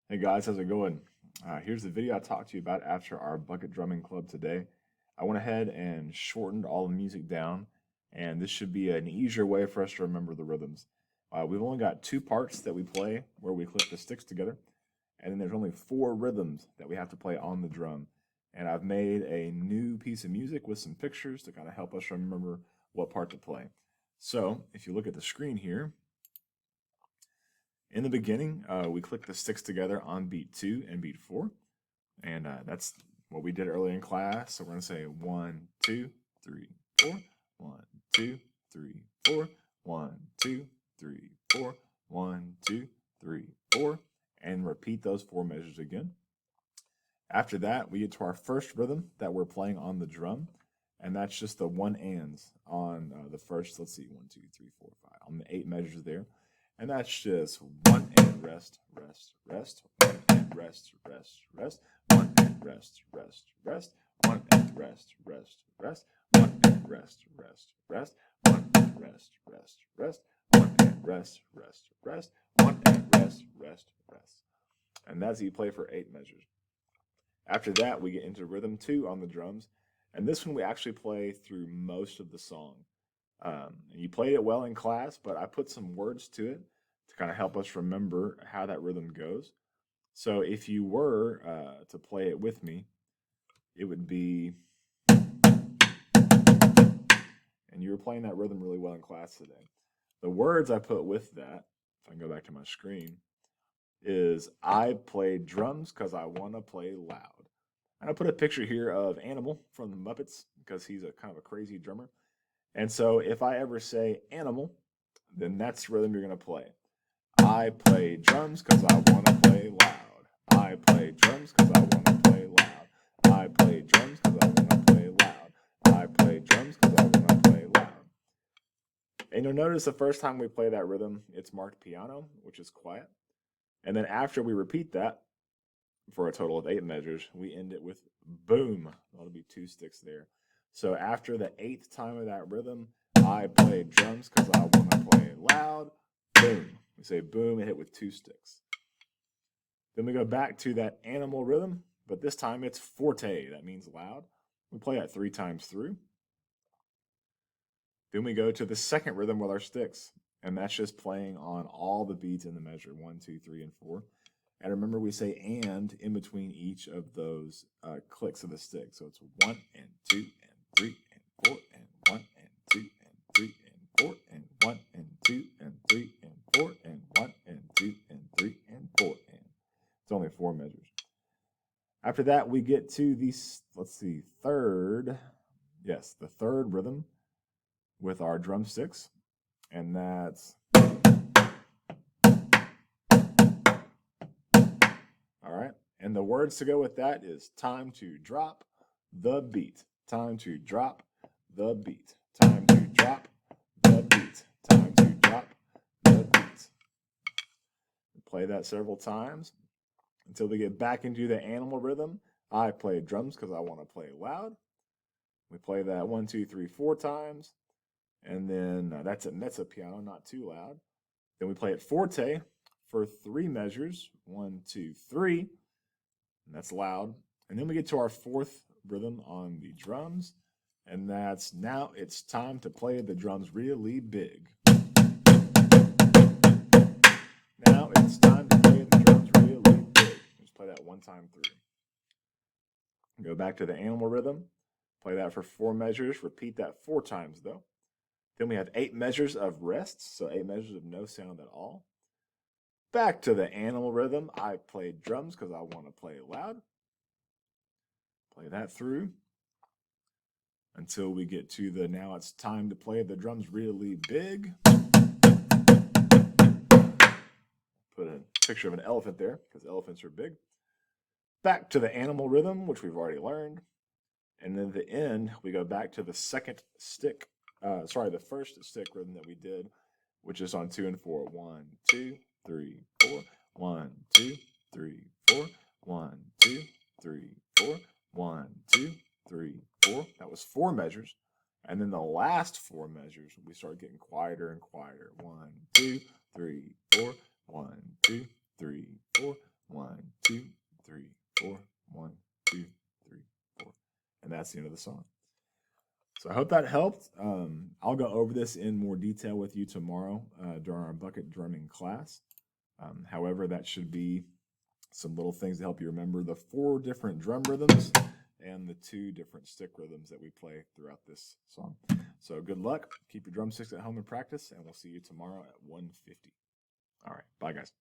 Hey guys, how's it going? Here's the video I talked to you about after our bucket drumming club today. I went ahead and shortened all the music down, and this should be an easier way for us to remember the rhythms. We've only got two parts that we play where we click the sticks together, and then there's only four rhythms that we have to play on the drum. And I've made a new piece of music with some pictures to kind of help us remember what part to play. So if you look at the screen here, in the beginning, we click the sticks together on beat 2 and beat 4. And that's what we did earlier in class. So we're going to say 1, 2, 3, 4. 1, 2, 3, 4. 1, 2, 3, 4. 1, 2, 3, 4. And repeat those four measures again. After that, we get to our first rhythm that we're playing on the drum. And that's just the one ands on the first, let's see, 1, 2, 3, 4, 5, on the 8 measures there. And that's just one and rest, rest, rest, one and rest, rest, rest, one and rest, rest, rest, one and rest, rest, rest, one and rest, rest, rest, one and rest, rest, rest, one and rest, rest, rest, one and rest, rest, rest. And that's how you play for 8 measures. After that, we get into rhythm 2 on the drums. And this one we actually play through most of the song. And you played it well in class, but I put some words to it to kind of help us remember how that rhythm goes. So if you were to play it with me, it would be, and you were playing that rhythm really well in class today. The words I put with that, if I can go back to my screen, is I play drums because I want to play loud. And I put a picture here of Animal from the Muppets because he's a kind of a crazy drummer. And so if I ever say animal, then that's the rhythm you're going to play. I play drums because I want to play loud. I play drums because I want to play loud. I play drums because I want to play loud. I play drums because I want to play loud. And you'll notice the first time we play that rhythm, it's marked piano, which is quiet. And then after we repeat that for a total of 8 measures, we end it with boom. That'll be 2 sticks there. So after the 8th time of that rhythm, I play drums because I want to play loud. Boom. We say boom and hit with 2 sticks. Then we go back to that animal rhythm, but this time it's forte. That means loud. We play that 3 times through. Then we go to the second rhythm with our sticks, and that's just playing on all the beats in the measure 1, 2, 3, and 4. And remember, we say and in between each of those clicks of the stick. So it's 1 and 2 and 3 and 4 and 1 and 2 and 3 and 4 and 1 and 2 and 3 and 4 and 1 and 2 and 3 and 4 and it's only 4 measures. After that, we get to the, let's see, the third rhythm with our drumsticks, and that's all right. And the words to go with that is time to drop the beat. Time to drop the beat. Time to drop the beat. Time to drop the beat. Play that several times until we get back into the animal rhythm. I play drums because I want to play loud. We play that 1, 2, 3, 4 times. And then that's a mezzo piano, not too loud. Then we play it forte for 3 measures. 1, 2, 3. And that's loud. And then we get to our 4th rhythm on the drums. And that's now it's time to play the drums really big. Now it's time to play the drums really big. Just play that 1 time through. Go back to the animal rhythm. Play that for 4 measures. Repeat that 4 times though. Then we have 8 measures of rest, so 8 measures of no sound at all. Back to the animal rhythm. I play drums because I want to play loud. Play that through until we get to the now it's time to play the drums really big. Put a picture of an elephant there because elephants are big. Back to the animal rhythm, which we've already learned. And then at the end, we go back to the second stick. The first stick rhythm that we did, which is on 2 and 4. 1, 2, 3, 4. 1, 2, 3, 4. 1, 2, 3, 4. 1, 2, 3, 4. That was 4 measures. And then the last 4 measures, we start getting quieter and quieter. 1, 2, 3, 4. 1, 2, 3, 4. 1, 1, 2, 3, 4, 1, 2, 3, 4. And that's the end of the song. So I hope that helped. I'll go over this in more detail with you tomorrow during our bucket drumming class. However, that should be some little things to help you remember the 4 different drum rhythms and the 2 different stick rhythms that we play throughout this song. So good luck. Keep your drumsticks at home and practice, and we'll see you tomorrow at 1:50. All right. Bye, guys.